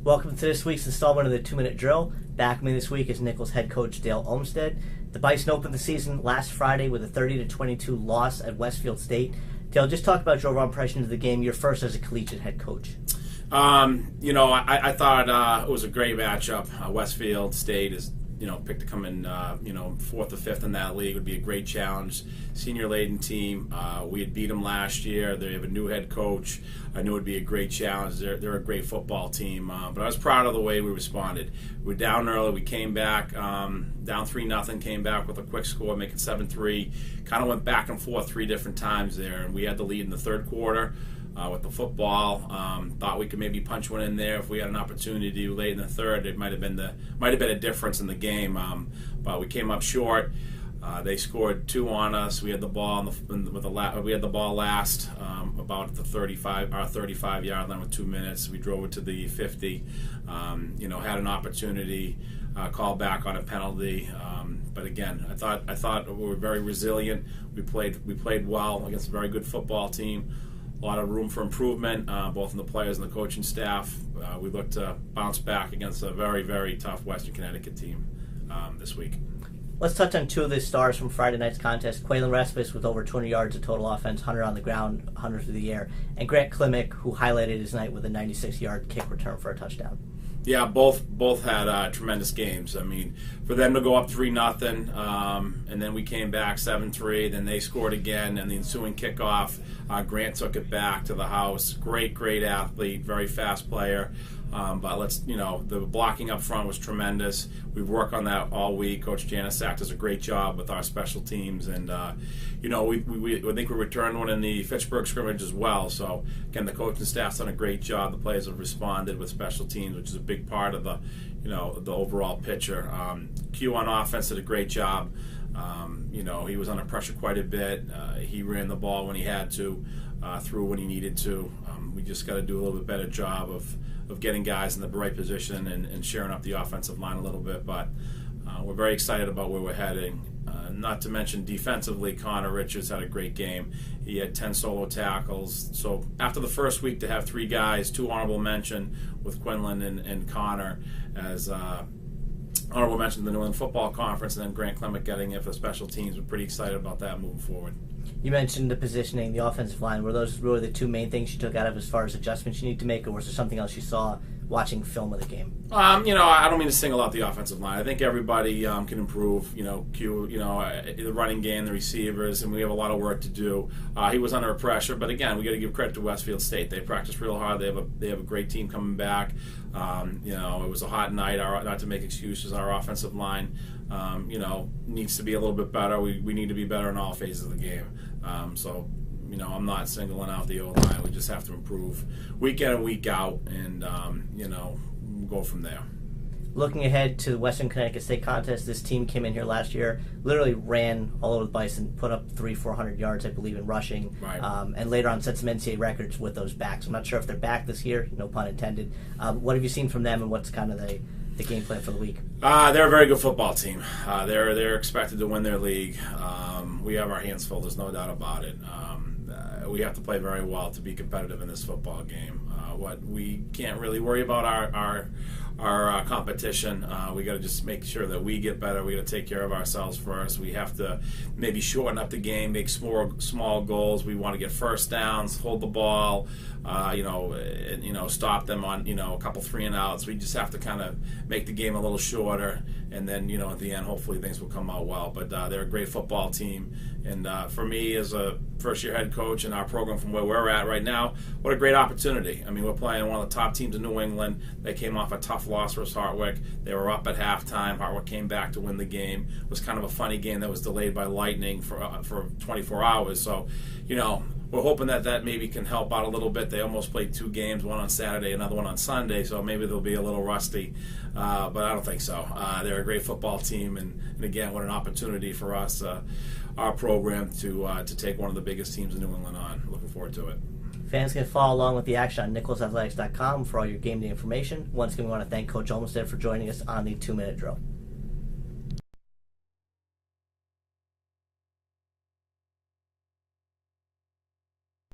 Welcome to this week's installment of the 2-Minute Drill. Back with me this week is Nichols head coach Dale Olmsted. The Bison opened the season last Friday with a 30-22 loss at Westfield State. Dale, just talk about your overall impression of the game, your first as a collegiate head coach. I thought it was a great matchup. Westfield State is, picked to come in, fourth or fifth in that league. Would be a great challenge. Senior-laden team. We had beat them last year. They have a new head coach. I knew it would be a great challenge. They're a great football team. But I was proud of the way we responded. We were down early. We came back down 3-0. Came back with a quick score, make it 7-3. Kind of went back and forth 3 different times there, and we had the lead in the third quarter. With the football, thought we could maybe punch one in there if we had an opportunity late in the third. It might have been a difference in the game, but we came up short. They scored 2 on us. We had the ball we had the ball last about the 35-yard line with 2 minutes. We drove it to the 50. Had an opportunity, called back on a penalty. But again, I thought we were very resilient. We played well against a very good football team. A lot of room for improvement, both in the players and the coaching staff. We look to bounce back against a very, very tough Western Connecticut team this week. Let's touch on 2 of the stars from Friday night's contest. Quaylen Respis with over 200 yards of total offense, 100 on the ground, 100 through the air. And Grant Klimick, who highlighted his night with a 96-yard kick return for a touchdown. Yeah, both had tremendous games. I mean, for them to go up 3-0, and then we came back 7-3. Then they scored again, and the ensuing kickoff, Grant took it back to the house. Great athlete, very fast player. But the blocking up front was tremendous. We've worked on that all week. Coach Janisak does a great job with our special teams, and I think we returned one in the Fitchburg scrimmage as well. So again, the coaching staff's done a great job. The players have responded with special teams, which is a big part of the overall picture. Q on offense did a great job. He was under pressure quite a bit. He ran the ball when he had to, threw when he needed to. We just got to do a little bit better job of getting guys in the right position and sharing up the offensive line a little bit. But we're very excited about where we're heading. Not to mention defensively, Connor Richards had a great game. He had 10 solo tackles. So after the first week to have 3 guys, 2 honorable mention with Quinlan and Connor as honorable mention in the New England Football Conference, and then Grant Klimick getting it for special teams. We're pretty excited about that moving forward. You mentioned the positioning, the offensive line. Were those really the 2 main things you took out of as far as adjustments you need to make, or was there something else you saw watching film of the game? I don't mean to single out the offensive line. I think everybody can improve. The running game, the receivers, and we have a lot of work to do. He was under pressure, but again, we got to give credit to Westfield State. They practice real hard. They have a great team coming back. It was a hot night. Not to make excuses, our offensive line, needs to be a little bit better. We need to be better in all phases of the game. I'm not singling out the O-line. We just have to improve week in and week out, and go from there. Looking ahead to the Western Connecticut State contest, this team came in here last year, literally ran all over the Bison, put up 300-400 yards, I believe, in rushing, right. And later on set some NCAA records with those backs. I'm not sure if they're back this year, no pun intended. What have you seen from them, and what's kind of the game plan for the week? They're a very good football team. They're expected to win their league. We have our hands full. There's no doubt about it. We have to play very well to be competitive in this football game. What we can't really worry about our competition. We got to just make sure that we get better. We got to take care of ourselves first. We have to maybe shorten up the game, make small goals. We want to get first downs, hold the ball, stop them on a couple 3-and-outs. We just have to kind of make the game a little shorter, and then at the end, hopefully things will come out well. But they're a great football team, and for me as a first-year head coach in our program from where we're at right now, what a great opportunity. I mean, we're playing one of the top teams in New England. They came off a tough loss versus Hartwick. They were up at halftime. Hartwick came back to win the game. It was kind of a funny game that was delayed by lightning for 24 hours. So, we're hoping that maybe can help out a little bit. They almost played 2 games, one on Saturday, another one on Sunday, so maybe they'll be a little rusty. But I don't think so. They're a great football team, and again, what an opportunity for us, our program, to take one of the biggest teams in New England on. Looking forward to it. Fans can follow along with the action on nicholsathletics.com for all your game day information. Once again, we want to thank Coach Olmsted for joining us on the 2-Minute Drill.